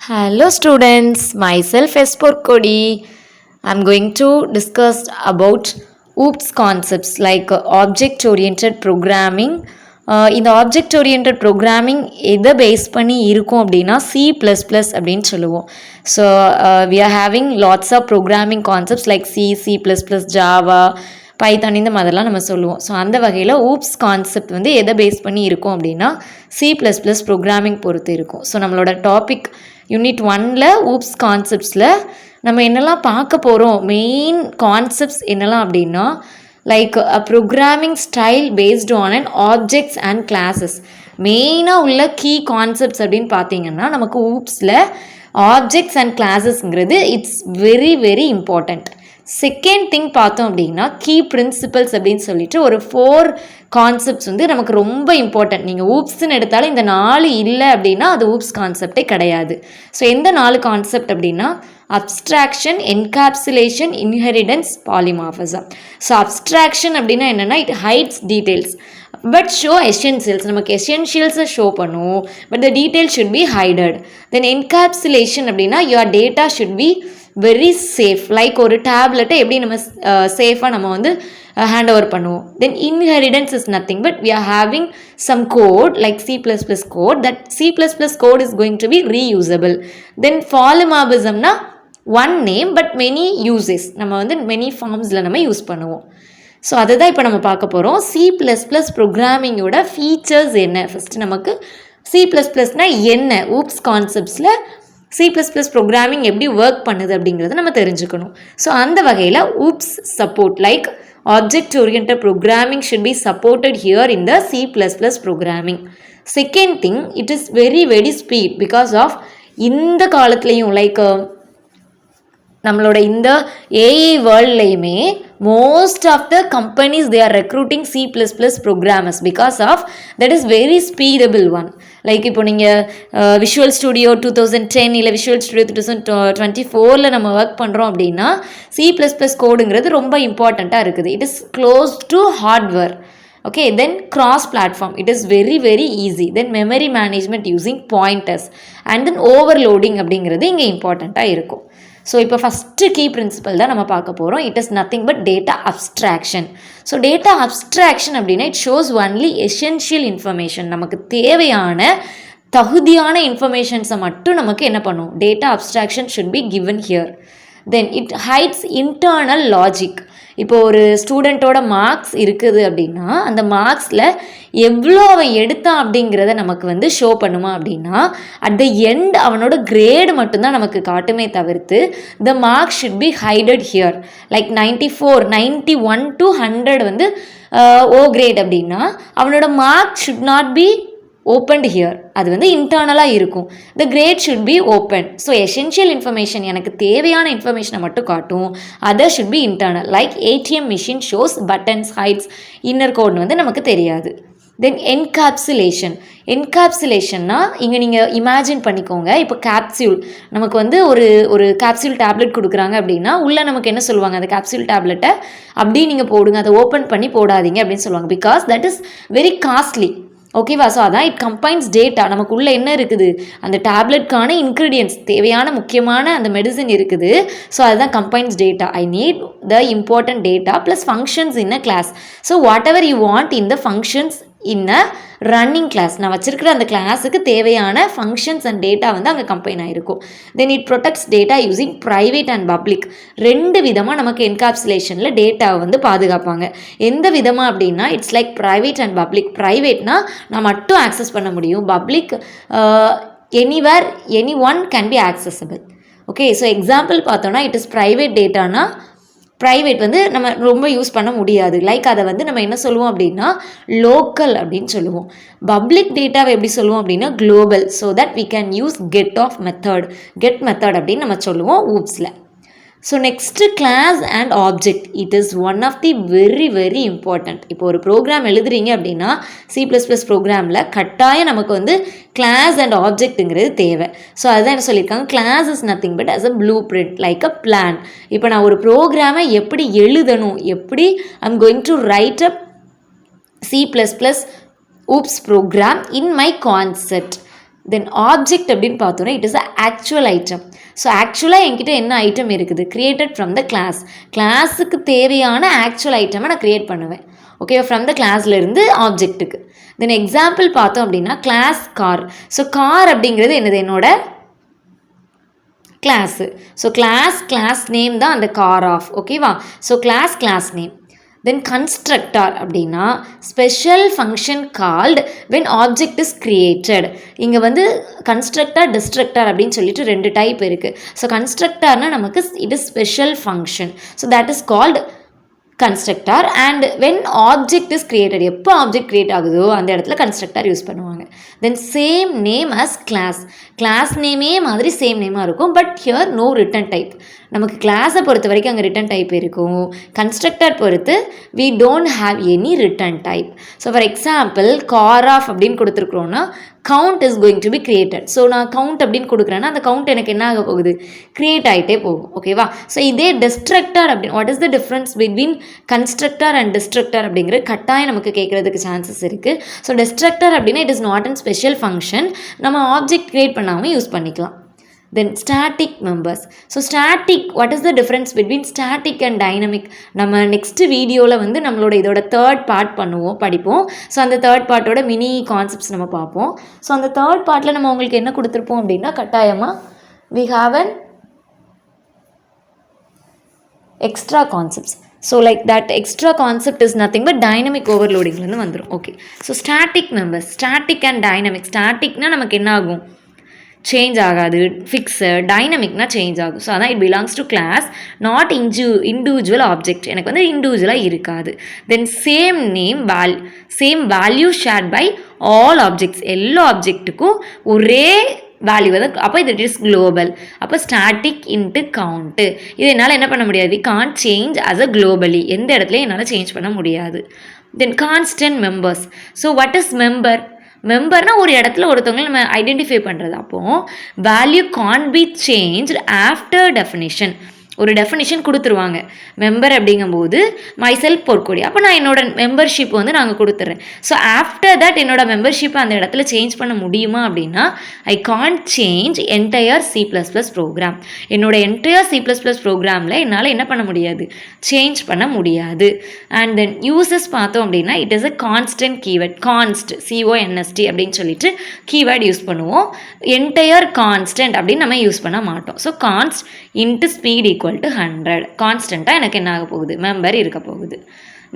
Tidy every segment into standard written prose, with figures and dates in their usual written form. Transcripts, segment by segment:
Hello students, myself S. Porkodi. I'm going to discuss about OOPS concepts like object-oriented programming. இந்த object-oriented programming எதை base பண்ணி இருக்கும் அப்படின்னா C++ அப்படின்னு சொல்லுவோம். So we are having lots of programming concepts like C++, Java, Python இந்த மாதிரிலாம் நம்ம சொல்லுவோம். ஸோ அந்த வகையில் ஊப்ஸ் கான்செப்ட் வந்து எதை பேஸ் பண்ணி இருக்கும் அப்படின்னா C++ ப்ரோக்ராமிங் பொறுத்து இருக்கும். ஸோ நம்மளோட டாபிக் யூனிட் 1ல் ஊப்ஸ் கான்செப்ட்ஸில் நம்ம என்னெல்லாம் பார்க்க போகிறோம், மெயின் கான்செப்ட்ஸ் என்னெல்லாம் அப்படின்னா like a programming style based on and objects and classes. மெயினாக உள்ள கீ கான்செப்ட்ஸ் அப்படின்னு பார்த்தீங்கன்னா நமக்கு ஊப்ஸில் ஆப்ஜெக்ட்ஸ் அண்ட் கிளாஸஸ்ங்கிறது it's very very important. Second thing பார்த்தோம் அப்படின்னா கீ பிரின்சிபல்ஸ் அப்படின்னு சொல்லிட்டு ஒரு 4 கான்செப்ட்ஸ் வந்து நமக்கு ரொம்ப இம்பார்ட்டன்ட். நீங்கள் ஊப்ஸ்ன்னு எடுத்தாலும் இந்த 4 இல்லை அப்படின்னா அது ஊப்ஸ் கான்செப்டே கிடையாது. ஸோ எந்த 4 கான்செப்ட் அப்படின்னா abstraction, encapsulation, inheritance, polymorphism. So abstraction அப்படின்னா என்னென்னா it hides details but show essentials. நமக்கு எசென்ஷியல்ஸை ஷோ பண்ணும் but the detail should be hided. Then encapsulation அப்படின்னா your data should be very safe. Like ஒரு டேப்லெட்டை எப்படி நம்ம சேஃபாக நம்ம வந்து ஹேண்ட் ஓவர் பண்ணுவோம். Then inheritance is nothing but we are having some code like C++ code that C++ code is going to be reusable. Then பாலிமார்பிசம்னா one name but many uses, நம்ம வந்து மெனி ஃபார்ம்ஸில் நம்ம யூஸ் பண்ணுவோம். So அதை தான் இப்போ நம்ம பார்க்க போகிறோம். C++ ப்ரோக்ராமிங்கோட ஃபீச்சர்ஸ் என்ன, ஃபஸ்ட்டு நமக்கு C++னால் என்ன, ஊப்ஸ் கான்செப்ட்ஸில் C++ ப்ரோக்ராமிங் எப்படி ஒர்க் பண்ணுது அப்படிங்கிறத நம்ம தெரிஞ்சுக்கணும். ஸோ அந்த வகையில் OOPS support like object oriented programming should be supported here in the C++ programming. Second thing it is very very speed because of இந்த காலத்துலேயும் லைக் நம்மளோட இந்த ஏஐ வேர்ல்ட்லேயுமே most of the companies they are recruiting C++ programmers because of that is very speedable one. Like இப்போ நீங்கள் visual studio 2010 இல்லை visual studio 2024 நம்ம work பண்ணுறோம் அப்படின்னா C++ கோடுங்கிறது ரொம்ப இம்பார்ட்டண்ட்டாக இருக்குது. It is close to hardware. Okay, then cross platform, it is very very easy. Then memory management using pointers and then overloading அப்படிங்கிறது இங்கே இம்பார்ட்டண்ட்டாக இருக்கும். ஸோ இப்போ ஃபஸ்ட்டு கீ பிரின்சிபல் தான் நம்ம பார்க்க போகிறோம். It is nothing but data abstraction. So data abstraction அப்படின்னா it shows only essential information. நமக்கு தேவையான தகுதியான இன்ஃபர்மேஷன்ஸை மட்டும் நமக்கு என்ன பண்ணும், data abstraction should be given here. Then it hides internal logic. இப்போ ஒரு ஸ்டூடெண்ட்டோட மார்க்ஸ் இருக்குது அப்படின்னா அந்த மார்க்ஸில் எவ்வளோ அவன் எடுத்தான் அப்படிங்கிறத நமக்கு வந்து ஷோ பண்ணுமா அப்படின்னா அட் த எண்ட் அவனோட கிரேடு மட்டும்தான் நமக்கு காட்டுமே தவிர்த்து the marks should be hided here. Like 94, 91 to 100 வந்து ஓ கிரேட் அப்படின்னா அவனோட mark should not be opened here. அது வந்து இன்டர்னலாக இருக்கும். The grade should be open. So essential information எனக்கு தேவையான இன்ஃபர்மேஷனை மட்டும் காட்டும், other should be internal. Like ATM machine shows buttons, hides, inner கோட்னு வந்து நமக்கு தெரியாது. தென் என்கேப்சுலேஷன். என்கேப்சுலேஷன்னா இங்கே நீங்கள் இமேஜின் பண்ணிக்கோங்க, இப்போ கேப்சியூல் நமக்கு வந்து ஒரு கேப்சியூல் டேப்லெட் கொடுக்குறாங்க அப்படின்னா உள்ளே நமக்கு என்ன சொல்லுவாங்க, அந்த கேப்சியூல் டேப்லெட்டை அப்படியே நீங்கள் போடுங்க, அதை ஓப்பன் பண்ணி போடாதீங்க அப்படின்னு சொல்லுவாங்க. Because that is very costly. ஓகேவா? ஸோ அதான் இட் கம்பைன்ஸ் டேட்டா. நமக்குள்ளே என்ன இருக்குது, அந்த டேப்லெட்கான இன்க்ரீடியன்ட்ஸ், தேவையான முக்கியமான அந்த மெடிசன் இருக்குது. ஸோ அதுதான் combines data. I need the important data plus functions in a class. So whatever you want in the functions in a running class, நான் வச்சிருக்கிற அந்த கிளாஸுக்கு தேவையான ஃபங்க்ஷன்ஸ் அண்ட் டேட்டா வந்து அங்கே கம்பைன் ஆகிருக்கும். Then it protects data using private and public. 2 விதமாக நமக்கு என்கேப்சுலேஷனில் டேட்டாவை வந்து பாதுகாப்பாங்க. எந்த விதமாக அப்படின்னா it's like private and public. ப்ரைவேட்னா நான் மட்டும் ஆக்சஸ் பண்ண முடியும், public anywhere any one can be accessible. Okay, so example பார்த்தோன்னா இட் இஸ் ப்ரைவேட் டேட்டானா ப்ரைவேட் வந்து நம்ம ரொம்ப யூஸ் பண்ண முடியாது. லைக் அதை வந்து நம்ம என்ன சொல்லுவோம் அப்படின்னா லோக்கல் அப்படின்னு சொல்லுவோம். பப்ளிக் டேட்டாவை எப்படி சொல்லுவோம் அப்படின்னா global. So that we can use get method அப்படின்னு நம்ம சொல்லுவோம் ஊப்ஸில். So next class and object. It is one of the very very important. இப்போ ஒரு ப்ரோக்ராம் எழுதுறீங்க அப்படின்னா C++ ப்ரோக்ராமில் கட்டாயம் நமக்கு வந்து கிளாஸ் அண்ட் ஆப்ஜெக்ட்டுங்கிறது தேவை. ஸோ அதுதான் என்ன சொல்லியிருக்காங்க, class is nothing but as a blueprint like a plan. இப்போ நான் ஒரு ப்ரோக்ராமை எப்படி எழுதணும், எப்படி I'm going to write a C++ oops program in my concept. Then object அப்படின்னு பார்த்தோன்னா it is a actual item. So ஆக்சுவலாக என்கிட்ட என்ன ஐட்டம் இருக்குது, கிரியேட்டட் ஃப்ரம் த கிளாஸ். கிளாஸுக்கு தேவையான ஆக்சுவல் ஐட்டமை நான் க்ரியேட் பண்ணுவேன். ஓகேவா, ஃப்ரம் த கிளாஸ்லேருந்து ஆப்ஜெக்ட்டுக்கு. தென் எக்ஸாம்பிள் பார்த்தோம் அப்படின்னா கிளாஸ் கார். ஸோ கார் அப்படிங்கிறது என்னது, என்னோட கிளாஸு. ஸோ கிளாஸ் நேம் தான் அந்த கார் ஆஃப். ஓகேவா, ஸோ கிளாஸ் நேம். தென் கன்ஸ்ட்ரக்டார் அப்படின்னா special function called when object is created. இங்கே வந்து கன்ஸ்ட்ரக்டார் டிஸ்ட்ரக்டார் அப்படின்னு சொல்லிட்டு 2 டைப் இருக்குது. ஸோ கன்ஸ்ட்ரக்டார்னால் நமக்கு it is special function. So that is called constructor. And when object is created, எப்போ ஆப்ஜெக்ட் கிரியேட் ஆகுதோ அந்த இடத்துல கன்ஸ்ட்ரக்டார் யூஸ் பண்ணுவாங்க. Then same name as class நேமே மாதிரி சேம் நேமாக இருக்கும். But here no return type. நமக்கு கிளாஸை பொறுத்த வரைக்கும் அங்கே ரிட்டன் டைப் இருக்கும். கன்ஸ்ட்ரக்டர் பொறுத்து we don't have any return type. So for example car of அப்படின்னு கொடுத்துருக்குறோன்னா count is going to be created. So நான் கவுண்ட் அப்படின்னு கொடுக்குறேன்னா அந்த கவுண்ட் எனக்கு என்ன ஆக போகுது, கிரியேட் ஆகிட்டே போகும். ஓகேவா, ஸோ இதே டிஸ்ட்ரக்டர் அப்படின்னு, what is the difference between constructor and destructor அப்படிங்கிறது கட்டாயம் நமக்கு கேட்குறதுக்கு சான்சஸ் இருக்குது. ஸோ டிஸ்ட்ரக்டர் அப்படின்னா it is not an special function, நம்ம ஆப்ஜெக்ட் கிரியேட் பண்ணாமல் யூஸ் பண்ணிக்கலாம். Then static members. So static, what is the difference between static and dynamic? நம்ம நெக்ஸ்ட் வீடியோவில் வந்து நம்மளோட இதோட 3rd பார்ட் படிப்போம். ஸோ அந்த 3rd பார்ட்டோட மினி கான்செப்ட்ஸ் நம்ம பார்ப்போம். ஸோ அந்த 3rd பார்ட்டில் நம்ம உங்களுக்கு என்ன கொடுத்துருப்போம் அப்படின்னா கட்டாயமாக we have an extra concepts. So like that extra concept is nothing but dynamic ஓவர்லோடிங்லேருந்து வந்துடும். Okay, so static members, static and dynamic. ஸ்டாட்டிக்னால் நமக்கு என்ன ஆகும், சேஞ்ச் ஆகாது, ஃபிக்ஸு. டைனமிக்னா சேஞ்ச் ஆகும். ஸோ அதான் it belongs to class, not individual object. எனக்கு வந்து இண்டிவிஜுவலாக இருக்காது. Then same name same value shared by all objects. எல்லா ஆப்ஜெக்ட்டுக்கும் ஒரே வேல்யூ வந்து, அப்போ இது இட் இஸ் குளோபல். அப்போ ஸ்டாட்டிக் இன்ட்டு கவுண்ட்டு. இது என்னால் என்ன பண்ண முடியாது, can't change as a globally. எந்த இடத்துலையும் என்னால் சேஞ்ச் பண்ண முடியாது. Then constant members. So what is மெம்பர்னால் ஒரு இடத்துல ஒருத்தவங்களை நம்ம ஐடென்டிஃபை பண்ணுறது. அப்போது value can be change after definition. ஒரு டெஃபினிஷன் கொடுத்துருவாங்க மெம்பர் அப்படிங்கும்போது மை செல்ஃப் பொற்கொடி. அப்போ நான் என்னோட மெம்பர்ஷிப் வந்து நாங்கள் கொடுத்துட்றேன். ஸோ ஆஃப்டர் தட் என்னோட மெம்பர்ஷிப்பை அந்த இடத்துல சேஞ்ச் பண்ண முடியுமா அப்படின்னா I can't change entire C++ program. என்னோட என்டையர் C++ ப்ரோக்ராமில் என்னால் என்ன பண்ண முடியாது, சேஞ்ச் பண்ண முடியாது. அண்ட் தென் யூசஸ் பார்த்தோம் அப்படின்னா it is a constant keyword. Const CONST அப்படின்னு சொல்லிட்டு கீவேர்ட் யூஸ் பண்ணுவோம். என்டையர் கான்ஸ்டன்ட் அப்படின்னு நம்ம யூஸ் பண்ண மாட்டோம். So const int speed equal to 100. கான்ஸ்டண்ட்டாக எனக்கு என்ன ஆக போகுது, மெம்பர் இருக்க போகுது.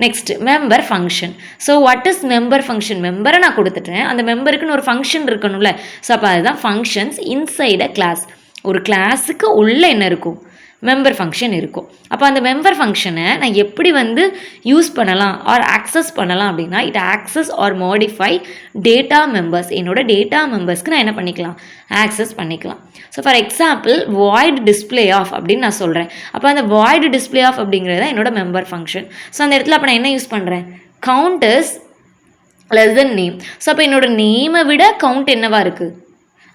Next member function. So what is member function? மெம்பரை நான் கொடுத்துட்டேன், அந்த மெம்பருக்குன்னு ஒரு ஃபங்க்ஷன் இருக்கணும்ல. ஸோ அப்போ அதுதான் ஃபங்க்ஷன்ஸ் இன்சைட் அ கிளாஸ். ஒரு கிளாஸுக்கு உள்ளே என்ன இருக்கும், மெம்பர் ஃபங்க்ஷன் இருக்கும். அப்போ அந்த மெம்பர் ஃபங்க்ஷனை நான் எப்படி வந்து யூஸ் பண்ணலாம் ஆர் ஆக்சஸ் பண்ணலாம் அப்படின்னா it access or modify data members. என்னோட டேட்டா மெம்பர்ஸ்க்கு நான் என்ன பண்ணிக்கலாம், ஆக்சஸ் பண்ணிக்கலாம். So for example void display of அப்படின்னு நான் சொல்கிறேன். அப்போ அந்த வாய்ட் டிஸ்பிளே ஆஃப் அப்படிங்கிறது தான் என்னோட மெம்பர் ஃபங்க்ஷன். ஸோ அந்த இடத்துல அப்போ நான் என்ன யூஸ் பண்ணுறேன், count is less than name. So அப்போ என்னோட நேமை விட கவுண்ட் என்னவா இருக்குது,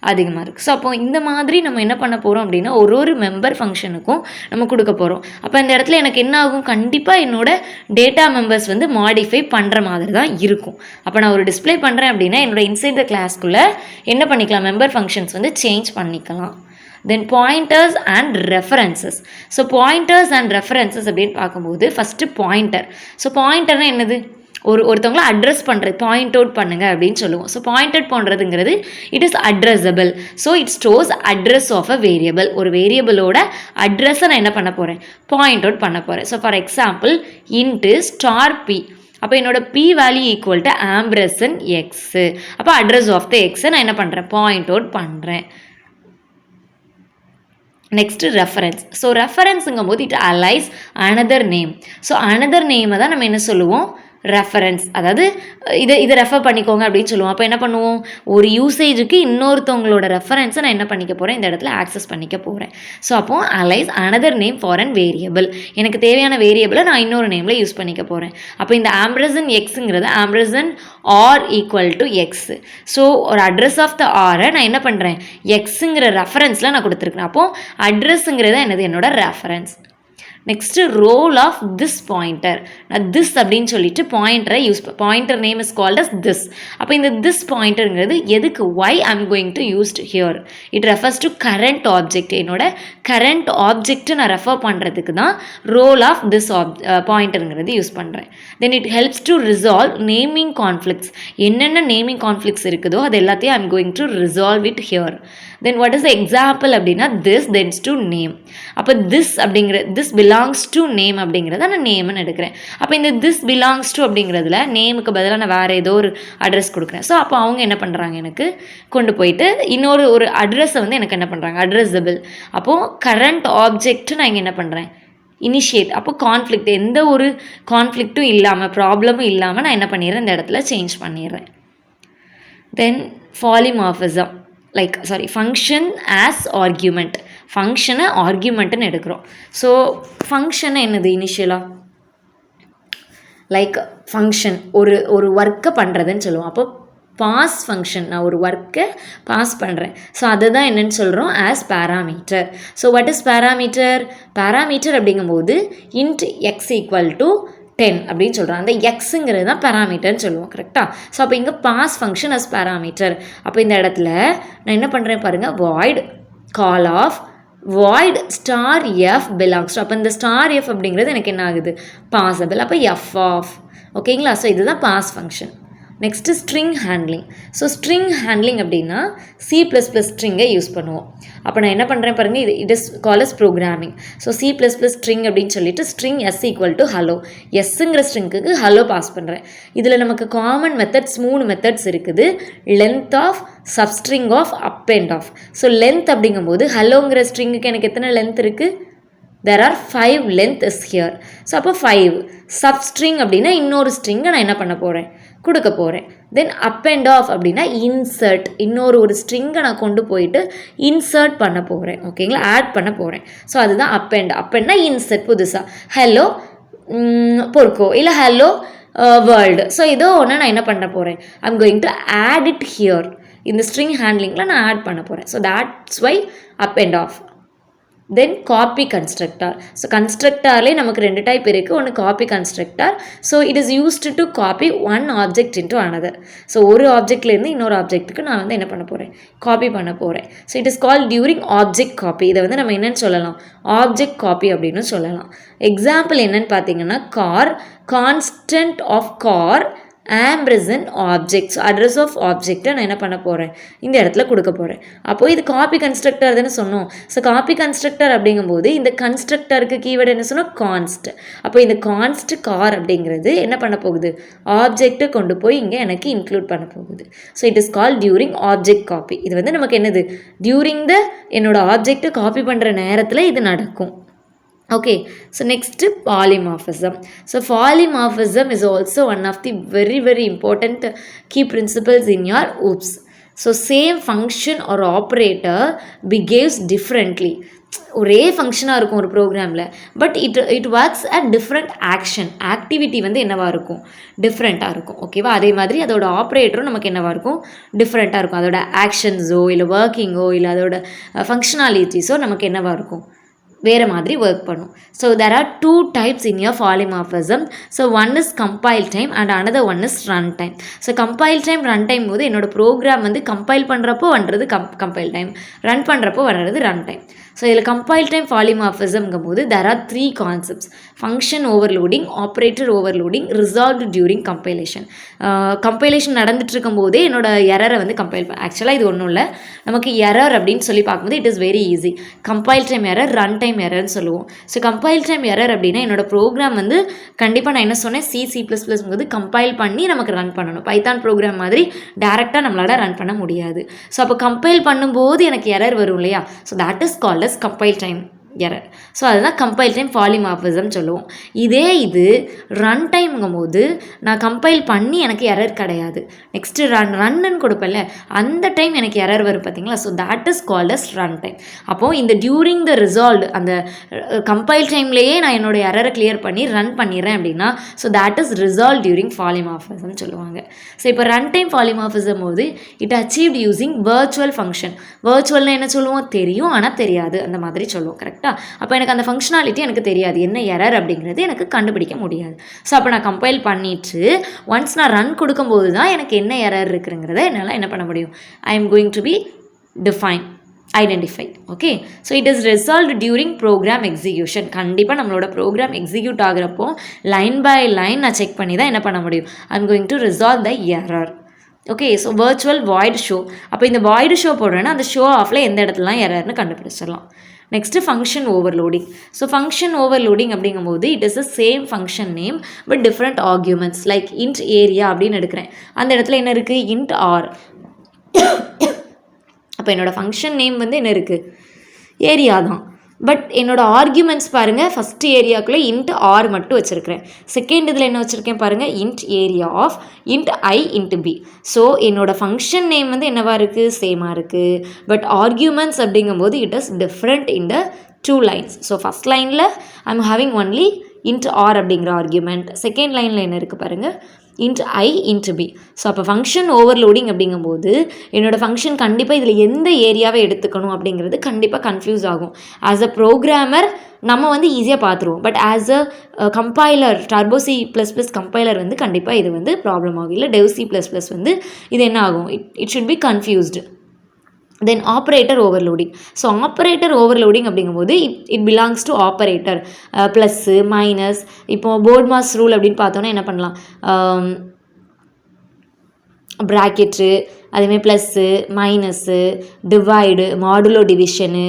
அதிகமாக இருக்குது. ஸோ அப்போ இந்த மாதிரி நம்ம என்ன பண்ண போகிறோம் அப்படின்னா ஒரு மெம்பர் ஃபங்க்ஷனுக்கும் நம்ம கொடுக்க போகிறோம். அப்போ இந்த இடத்துல எனக்கு என்ன ஆகும், கண்டிப்பாக என்னோட டேட்டா மெம்பர்ஸ் வந்து மாடிஃபை பண்ணுற மாதிரி தான் இருக்கும். அப்போ நான் ஒரு டிஸ்பிளே பண்ணுறேன் அப்படின்னா என்னோட இன்சைட் த கிளாஸ்க்குள்ளே என்ன பண்ணிக்கலாம், மெம்பர் ஃபங்க்ஷன்ஸ் வந்து சேஞ்ச் பண்ணிக்கலாம். Then pointers and references. So pointers and references அப்படின்னு பார்க்கும்போது ஃபஸ்ட்டு பாயிண்டர். ஸோ பாயிண்டர்னால் என்னது, ஒருத்தவங்களை அட்ரஸ் பண்ணுறது, பாயிண்ட் அவுட் பண்ணுங்க அப்படின்னு சொல்லுவோம். ஸோ பாயிண்ட் அவுட் பண்ணுறதுங்கிறது it is addressable. So it stores address of a variable. ஒரு வேரியபிளோட அட்ரஸை நான் என்ன பண்ண போகிறேன், பாயிண்ட் அவுட் பண்ண போகிறேன். So for example int star p. அப்போ என்னோட p value equal to ampersand x. அப்போ அட்ரஸ் ஆஃப் த எக்ஸை நான் என்ன பண்ணுறேன், பாயிண்ட் அவுட் பண்ணுறேன். Next reference. ஸோ ரெஃபரன்ஸுங்கும் போது it alias another name. So another நேமை தான் நம்ம என்ன சொல்லுவோம், ரெஃபரன்ஸ். அதாவது இதை ரெஃபர் பண்ணிக்கோங்க அப்படின்னு சொல்லுவோம். அப்போ என்ன பண்ணுவோம், ஒரு யூசேஜுக்கு இன்னொருத்தவங்களோட ரெஃபரன்ஸை நான் என்ன பண்ணிக்க போகிறேன், இந்த இடத்துல ஆக்சஸ் பண்ணிக்க போகிறேன். ஸோ அப்போ alias another name for an variable. எனக்கு தேவையான வேரியபிளை நான் இன்னொரு நேமில் யூஸ் பண்ணிக்க போகிறேன். அப்போ இந்த ஆம்பரசன் எக்ஸுங்கிறது ampersand r equal to x. So ஒரு அட்ரஸ் ஆஃப் த ஆரை நான் என்ன பண்ணுறேன், எக்ஸுங்கிற ரெஃபரன்ஸில் நான் கொடுத்துருக்கேன். அப்போது அட்ரஸுங்கிறது என்னது, என்னோட reference. Next role of this pointer. நான் திஸ் அப்படின்னு சொல்லிட்டு பாயிண்டரை pointer name is called as this. அப்போ இந்த திஸ் பாயிண்டருங்கிறது எதுக்கு, why I'm going to used here, it refers to current object. என்னோட கரண்ட் ஆப்ஜெக்ட் நான் ரெஃபர் பண்ணுறதுக்கு தான் ரோல் ஆஃப் திஸ் பாயிண்டருங்கிறது யூஸ் பண்ணுறேன். Then it helps to resolve naming conflicts. என்னென்ன நேமிங் கான்ஃப்ளிக்ட்ஸ் இருக்குதோ அது எல்லாத்தையும் I'm going to resolve it here. Then what is the example அப்படின்னா திஸ் தென்ஸ் டு நேம். அப்போ திஸ் அப்படிங்கிற திஸ் பிலாங்ஸ் டு நேம் அப்படிங்கிறத நான் நேம்னு எடுக்கிறேன். அப்போ இந்த திஸ் பிலாங்ஸ் டு அப்படிங்கிறதுல நேமுக்கு பதிலாக நான் வேறு ஏதோ ஒரு அட்ரஸ் கொடுக்குறேன். ஸோ அப்போ அவங்க என்ன பண்ணுறாங்க, எனக்கு கொண்டு போயிட்டு இன்னொரு ஒரு அட்ரஸை வந்து எனக்கு என்ன பண்ணுறாங்க, அட்ரஸபிள். அப்போது கரண்ட் ஆப்ஜெக்ட் நான் இங்கே என்ன பண்ணுறேன், இனிஷியேட். அப்போ கான்ஃப்ளிக்ட், எந்த ஒரு கான்ஃப்ளிக்ட்டும் இல்லாமல், ப்ராப்ளமும் இல்லாமல் நான் என்ன பண்ணிடுறேன், இந்த இடத்துல சேஞ்ச் பண்ணிடுறேன். தென் பாலிமார்ஃபிசம் ஃபங்க்ஷன் ஆஸ் ஆர்கியூமெண்ட். ஃபங்க்ஷனை ஆர்கியூமெண்ட்டுன்னு எடுக்கிறோம். ஸோ ஃபங்க்ஷனை என்னது, இனிஷியலாக ஃபங்க்ஷன் ஒரு ஒர்க்கை பண்ணுறதுன்னு சொல்லுவோம். அப்போ பாஸ் ஃபங்க்ஷன், நான் ஒரு ஒர்க்கை பாஸ் பண்ணுறேன். ஸோ அதுதான் என்னென்னு சொல்கிறோம், as parameter. So what is parameter? Parameter அப்படிங்கும்போது இன்ட் எக்ஸ் ஈக்குவல் டு 10 அப்படின்னு சொல்கிறோம். அந்த எக்ஸுங்கிறது தான் பேராமீட்டர்னு சொல்லுவோம், கரெக்டாக? ஸோ அப்போ இங்கே பாஸ் ஃபங்க்ஷன் அஸ் பேராமீட்டர். அப்போ இந்த இடத்துல நான் என்ன பண்ணுறேன் பாருங்கள், void call of void star f belongs to. அப்போ இந்த ஸ்டார் எஃப் அப்படிங்கிறது எனக்கு என்ன ஆகுது, பாசபிள். அப்போ எஃப் ஆஃப், ஓகேங்களா? ஸோ இதுதான் pass function. Next string handling. So string handling அப்படின்னா C++ ஸ்ட்ரிங்கை யூஸ் பண்ணுவோம். அப்போ நான் என்ன பண்ணுறேன் பாருங்கள், it is call as programming. So C++ string அப்படின்னு சொல்லிட்டு string s equal to hello, எஸ்ஸுங்கிற ஸ்ட்ரிங்குக்கு ஹலோ பாஸ் பண்ணுறேன். இதில் நமக்கு காமன் மெத்தட்ஸ் 3 மெத்தட்ஸ் இருக்குது. Length of, substring of, up and of. So length அப்படிங்கும்போது ஹலோங்கிற ஸ்ட்ரிங்குக்கு எனக்கு எத்தனை லென்த் இருக்குது, there are 5 length is here. So அப்போ 5. சப்ஸ்ட்ரிங் அப்படின்னா இன்னொரு ஸ்ட்ரிங்கை நான் என்ன பண்ண போகிறேன், கொடுக்க போகிறேன். தென் அப் அண்ட் ஆஃப் அப்படின்னா இன்சர்ட், ஒரு ஸ்ட்ரிங்கை நான் கொண்டு போயிட்டு இன்சர்ட் பண்ண போகிறேன், ஓகேங்களா, ஆட் பண்ண போகிறேன். ஸோ அதுதான் அப் அண்ட். அப்பன்னா இன்சர்ட், புதுசாக ஹலோ பொர்க்கோ இல்லை ஹலோ வேர்ல்டு. ஸோ இதோ ஒன்று நான் என்ன பண்ண போகிறேன், I'm going to add it here. இந்த ஸ்ட்ரிங் ஹேண்ட்லிங்கில் நான் ஆட் பண்ண போகிறேன். So that's why up and of. Then copy constructor. So கன்ஸ்ட்ரக்டர்லேயே நமக்கு 2 டைப் இருக்குது. ஒன்று copy constructor. So it is used to copy one object into another. So ஒரு ஆப்ஜெக்ட்லேருந்து இன்னொரு ஆப்ஜெக்ட்டுக்கு நான் வந்து என்ன பண்ண போகிறேன், காப்பி பண்ண போகிறேன். So it is call during object copy. இதை வந்து நம்ம என்னென்னு சொல்லலாம், ஆப்ஜெக்ட் காப்பி அப்படின்னு சொல்லலாம். எக்ஸாம்பிள் என்னென்னு பார்த்தீங்கன்னா, car, constant of car ampersand object. So address of ஆப்ஜெக்டை நான் என்ன பண்ண போகிறேன், இந்த இடத்துல கொடுக்க போகிறேன். அப்போது இது காப்பி கன்ஸ்ட்ரக்டர் தானே சொன்னோம். ஸோ காப்பி கன்ஸ்ட்ரக்டர் அப்படிங்கும்போது இந்த கன்ஸ்ட்ரக்டருக்கு கீவேர்டு என்ன சொன்னோம், கான்ஸ்ட். அப்போ இந்த கான்ஸ்ட் கார் அப்படிங்கிறது என்ன பண்ண போகுது, ஆப்ஜெக்டை கொண்டு போய் இங்கே எனக்கு இன்க்ளூட் பண்ண போகுது. So it is call during object copy. இது வந்து நமக்கு என்னது, டியூரிங் என்னோட ஆப்ஜெக்டை காப்பி பண்ணுற நேரத்தில் இது நடக்கும். Okay, so next polymorphism. So polymorphism is also one of the very important key principles in your OOPS. So same function or operator behaves differently. ஒரே ஃபங்க்ஷனாக இருக்கும் ஒரு ப்ரோக்ராமில், but it works at different activity வந்து என்னவாக இருக்கும், டிஃப்ரெண்ட்டாக இருக்கும், ஓகேவா? அதே மாதிரி அதோட ஆப்ரேட்டரும் நமக்கு என்னவாக இருக்கும், டிஃப்ரெண்ட்டாக இருக்கும். அதோட ஆக்ஷன்ஸோ இல்லை ஒர்க்கிங்கோ இல்லை அதோட ஃபங்க்ஷனாலிட்டிஸோ நமக்கு என்னவாக இருக்கும், வேறு மாதிரி ஒர்க் பண்ணும். So there are 2 types in your polymorphism. So one is compile time and another one is run time. So compile time, run time போது என்னோட ப்ரோக்ராம் வந்து கம்பைல் பண்ணுறப்போ வர்றது கம்பைல் டைம், ரன் பண்ணுறப்போ வர்றது ரன் டைம். ஸோ இதில் compile time பாலிமார்ஃபிசம்ங்கும் போது there are 3 concepts: function overloading, operator overloading, resolved during compilation. Compilation நடந்துட்டு இருக்கும் போதே என்னோட எரரை வந்து கம்பைல் பண்ண. ஆக்சுவலாக இது ஒன்றும் இல்லை, நமக்கு எரர் அப்படின்னு சொல்லி பார்க்கும்போது it is very easy. Compile time error, run time எரர்னு சொல்லுவோம். ஸோ கம்பைல் டைம் எரர் அப்படின்னா என்னோட ப்ரோக்ராம் வந்து கண்டிப்பாக நான் என்ன சொன்னேன், C++ போது கம்பைல் பண்ணி நமக்கு ரன் பண்ணணும். பைத்தான் ப்ரோக்ராம் மாதிரி டேரெக்டாக நம்மளால் ரன் பண்ண முடியாது. ஸோ அப்போ கம்பைல் பண்ணும்போது எனக்கு எரர் வரும் இல்லையா, so that is called as compile time error. So அதுதான் கம்பைல் டைம் பாலிமார்ஃபிசம் சொல்லுவோம். இது ரன் டைம்ங்கும் போது நான் கம்பைல் பண்ணி எனக்கு எரர் கிடையாது, நெக்ஸ்ட்டு ரன்னு கொடுப்பேன்ல அந்த டைம் எனக்கு எரர் வரும் பார்த்தீங்களா. So that is called as run time. அப்போது இந்த டியூரிங் த ரிசால்வ் அந்த கம்பைல் டைம்லேயே நான் என்னோட எரரை கிளியர் பண்ணி ரன் பண்ணிடுறேன் அப்படின்னா, so that is resolve during polymorphism சொல்லுவாங்க. ஸோ இப்போ ரன் டைம் பாலிமார்ஃபிசம் போது it achieved using virtual function. வர்ச்சுவல்னால் என்ன சொல்லுவோம், தெரியும் ஆனால் தெரியாது அந்த மாதிரி சொல்லுவோம், கரெக்ட்? கரெக்டாக? அப்போ எனக்கு அந்த ஃபங்க்ஷனாலிட்டி எனக்கு தெரியாது, என்ன எரர் அப்படிங்கிறது எனக்கு கண்டுபிடிக்க முடியாது. ஸோ அப்போ நான் கம்பைல் பண்ணிவிட்டு ஒன்ஸ் நான் ரன் கொடுக்கும்போது தான் எனக்கு என்ன எரர் இருக்குங்கிறத என்னால் என்ன பண்ண முடியும், I am going to be define identify. Okay, so it is resolved during program execution. கண்டிப்பாக நம்மளோட ப்ரோக்ராம் எக்ஸிக்யூட் ஆகிறப்போ லைன் பை லைன் நான் செக் பண்ணி தான் என்ன பண்ண முடியும், I am going to resolve the error. Okay, so virtual void show. அப்போ இந்த வாய்டு ஷோ போடுறேன்னா அந்த ஷோ ஆஃபில் எந்த இடத்துலலாம் எரர்னு கண்டுபிடிச்சிடலாம். Next function overloading. So function overloading அப்படிங்கும்போது it is the same function name but different arguments. Like int area அப்படின்னு எடுக்கிறேன், அந்த இடத்துல என்ன இருக்குது, இன்ட் ஆர். அப்போ என்னோடய ஃபங்க்ஷன் நேம் வந்து என்ன இருக்குது, ஏரியா தான். பட் என்னோடய ஆர்கியூமெண்ட்ஸ் பாருங்கள், ஃபஸ்ட்டு ஏரியாக்குள்ளே இன்ட் ஆர் மட்டும் வச்சுருக்கிறேன். செகண்ட் இதில் என்ன வச்சுருக்கேன் பாருங்கள், int area of int i int b. So என்னோடய ஃபங்க்ஷன் நேம் வந்து என்னவாக இருக்குது, சேமாக இருக்குது. பட் ஆர்கியூமெண்ட்ஸ் அப்படிங்கும்போது it is different in the 2 lines. So first லைனில் I am having only int r அப்படிங்கிற ஆர்கியூமெண்ட். செகண்ட் லைனில் என்ன இருக்குது பாருங்கள், int i int b. So அப்போ ஃபங்க்ஷன் ஓவர்லோடிங் அப்படிங்கும்போது என்னோடய ஃபங்க்ஷன் கண்டிப்பாக இதில் எந்த ஏரியாவை எடுத்துக்கணும் அப்படிங்கிறது கண்டிப்பாக கன்ஃபியூஸ் ஆகும். ஆஸ் அ ப்ரோக்ராமர் நம்ம வந்து ஈஸியாக பார்த்துருவோம், but as a compiler, turbo C++ compiler வந்து கண்டிப்பாக இது வந்து ப்ராப்ளம் ஆகும். இல்லை டெவ் C++ வந்து இது என்ன ஆகும், it should be confused. Then operator overloading. So operator overloading அப்படிங்கும்போது it belongs to operator. Plus minus, இப்போது போர்ட் மாஸ் ரூல் அப்படின்னு பார்த்தோன்னா என்ன பண்ணலாம், ப்ராக்கெட்டு, அதேமாதிரி plus minus divide modulo division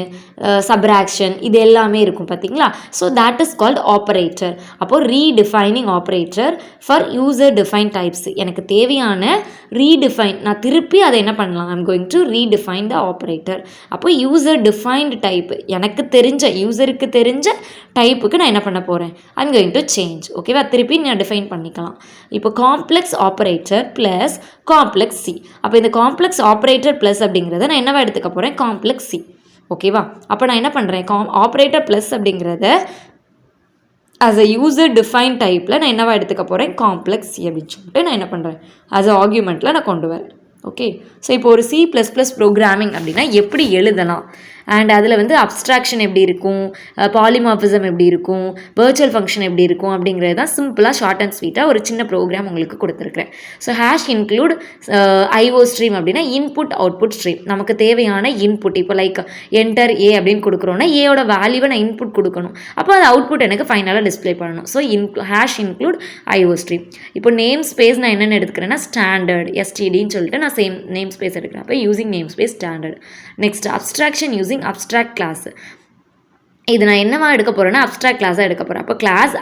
subtraction இது எல்லாமே இருக்கும் பார்த்தீங்களா. So that is called operator. அப்போது redefining operator for user define types. எனக்கு தேவையான ரீடிஃபைன் நான் திருப்பி அதை என்ன பண்ணலாம், I'm going to redefine the operator. அப்போது யூசர் டிஃபைன்டு டைப்பு, எனக்கு தெரிஞ்ச யூசருக்கு தெரிஞ்ச டைப்புக்கு நான் என்ன பண்ண போகிறேன், ஐம் கோயிங் டு சேஞ்ச். ஓகேவா, திருப்பி நான் டிஃபைன் பண்ணிக்கலாம். இப்போ complex operator plus complex C. அப்போ இந்த காம்ப்ளெக்ஸ் ஆப்ரேட்டர் ப்ளஸ் அப்படிங்கிறத நான் என்னவா எடுத்துக்க போகிறேன், காம்ப்ளெக்ஸ் சி. ஓகேவா, அப்போ நான் என்ன பண்ணுறேன், ஆப்ரேட்டர் ப்ளஸ் அப்படிங்கிறத ஆஸ் அ யூசர் டிஃபைன் டைப்பில் நான் என்னவா எடுத்துக்க போகிறேன், காம்ப்ளெக்ஸ் சி அப்படின்னு சொல்லிட்டு நான் என்ன பண்ணுறேன், ஆஸ் அ ஆர்கியூமெண்ட்டில் நான் கொண்டு வரேன். ஓகே, ஸோ இப்போ ஒரு C++ ப்ரோக்ராமிங் அப்படின்னா எப்படி எழுதலாம், அண்ட் அதில் வந்து அப்ஸ்ட்ராக்ஷன் எப்படி இருக்கும், பாலிமார்பிசம் எப்படி இருக்கும், வர்ச்சுவல் ஃபங்க்ஷன் எப்படி இருக்கும் அப்படிங்கிறது தான் சிம்பிளாக ஷார்ட் அண்ட் ஸ்வீட்டாக ஒரு சின்ன ப்ரோக்ராம் உங்களுக்கு கொடுத்துருக்குறேன். So hash include IO stream அப்படின்னா இன்புட் அவுட்புட் ஸ்ட்ரீம். நமக்கு தேவையான இன்புட், இப்போ லைக் என்டர் ஏ அப்படின்னு கொடுக்குறோன்னா ஏயோட வேல்யூவை நான் இன்புட் கொடுக்கணும், அப்போ அது அவுட்புட் எனக்கு ஃபைனலாக டிஸ்பிளே பண்ணணும். So hash include IO stream. இப்போ நேம் ஸ்பேஸ் நான் என்னென்னு எடுத்துக்கிறேன்னா ஸ்டாண்டர்ட் எஸ்டிடின்னு சொல்லிட்டு நான் சேம் நேம் ஸ்பேஸ் எடுக்கிறேன். அப்போ using name space standard. Next abstraction using abstract class. இது நான் என்னவா எடுக்க போகிறேன்னா அப்ஸ்ட்ராக்ட் கிளாஸாக எடுக்க போகிறேன். அப்போ கிளாஸ்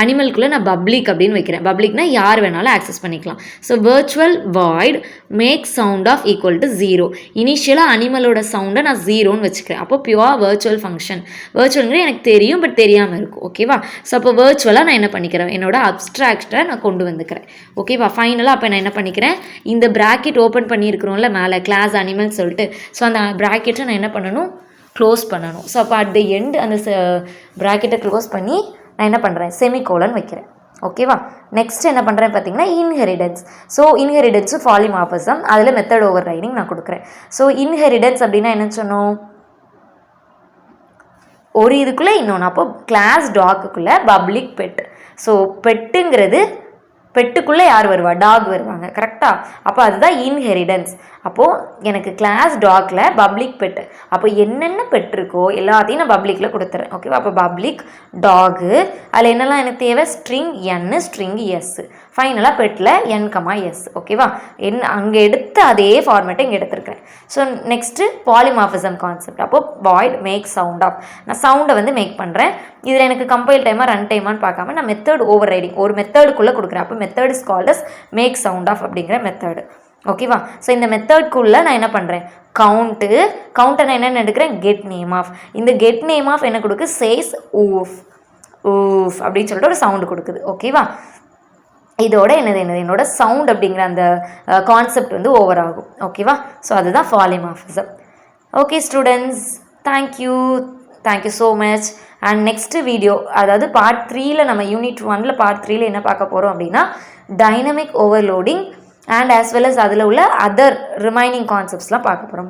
அனிமலுக்குள்ளே நான் பப்ளிக் அப்படின்னு வைக்கிறேன். பப்ளிக்னா யார் வேணாலும் ஆக்சஸ் பண்ணிக்கலாம். So virtual void make sound of equal to 0. இனிஷியலாக அனிமலோட சவுண்டை நான் 0ன்னு வச்சுக்கிறேன். அப்போ பியூர் வர்ச்சுவல் ஃபங்க்ஷன். வர்ச்சுவல்ங்கிறது எனக்கு தெரியும் பட் தெரியாமல் இருக்கும். ஓகேவா, ஸோ அப்போ வர்ச்சுவலாக நான் என்ன பண்ணிக்கிறேன், என்னோட அப்ஸ்ட்ராக்டை நான் கொண்டு வந்துக்கிறேன். ஓகேவா, ஃபைனலாக அப்போ நான் என்ன பண்ணிக்கிறேன், இந்த ப்ராக்கெட் ஓப்பன் பண்ணியிருக்கிறோம்ல மேலே கிளாஸ் அனிமல் சொல்லிட்டு, ஸோ அந்த ப்ராக்கெட்டை நான் என்ன பண்ணணும், க்ளோஸ் பண்ணணும். ஸோ அப்போ அட் தி எண்ட் அந்த ப்ராக்கெட்டை க்ளோஸ் பண்ணி நான் என்ன பண்ணுறேன், செமிகோலன் வைக்கிறேன். ஓகேவா, நெக்ஸ்ட் என்ன பண்ணுறேன் பார்த்தீங்கன்னா இன்ஹெரிடன்ஸ். ஸோ இன்ஹெரிடன்ஸு பாலிமார்பிசம், அதில் மெத்தட் ஓவர் ரைடிங் நான் கொடுக்குறேன். ஸோ இன்ஹெரிடன்ஸ் அப்படின்னா என்ன சொன்னோம், ஒரு இதுக்குள்ளே இன்னொன்று. அப்போ கிளாஸ் டாக்குக்குள்ளே பப்ளிக் பெட். ஸோ பெட்டுங்கிறது பெட்டுக்குள்ளே யார் வருவா, டாக் வருவாங்க. கரெக்டாக, அப்போ அதுதான் இன்ஹெரிடன்ஸ். அப்போது எனக்கு கிளாஸ் டாகில் பப்ளிக் பெட்டு, அப்போ என்னென்ன பெட் இருக்கோ எல்லாத்தையும் நான் பப்ளிக்கில் கொடுத்துறேன். ஓகேவா, அப்போ பப்ளிக் டாகு, அதில் என்னெல்லாம் எனக்கு தேவை, ஸ்ட்ரிங் என் ஸ்ட்ரிங் எஸ், ஃபைனலாக பெட்டில் n,s. ஓகேவா, அங்கே எடுத்து அதே ஃபார்மேட்டை இங்கே எடுத்துருக்கேன். So next polymorphism concept. அப்போது வாய்ட் மேக் சவுண்ட் ஆஃப், நான் சவுண்டை வந்து மேக் பண்ணுறேன். இதில் எனக்கு கம்பைல் டைமாக ரன் டைமான்னு பார்க்காம நான் மெத்தட் ஓவர் ரைடிங் ஒரு மெத்தடுக்குள்ளே கொடுக்குறேன். அப்போ method is called as make sound of அப்படிங்கிற மெத்தடு. ஓகேவா, ஸோ இந்த மெத்தட்குள்ளே நான் என்ன பண்ணுறேன், கவுண்ட்டை நான் என்னென்னு எடுக்கிறேன், கெட் நேம் ஆஃப். இந்த கெட் நேம் ஆஃப் என்ன கொடுக்கு, சேஸ் ஊஃப் அப்படின்னு சொல்லிட்டு ஒரு சவுண்டு கொடுக்குது. ஓகேவா, இதோட என்னோட சவுண்ட் அப்படிங்கிற அந்த கான்செப்ட் வந்து ஓவர் ஆகும். ஓகேவா, ஸோ அதுதான் polymorphism. Okay students, thank you so much. And next video, அதாவது பார்ட் 3ல் நம்ம யூனிட் 1ல் பார்ட் 3ல் என்ன பார்க்க போகிறோம் அப்படின்னா dynamic overloading and as well as அதில் உள்ள அதர் ரிமைனிங் கான்செப்ட்ஸ்லாம் பார்க்க போகிறோம்.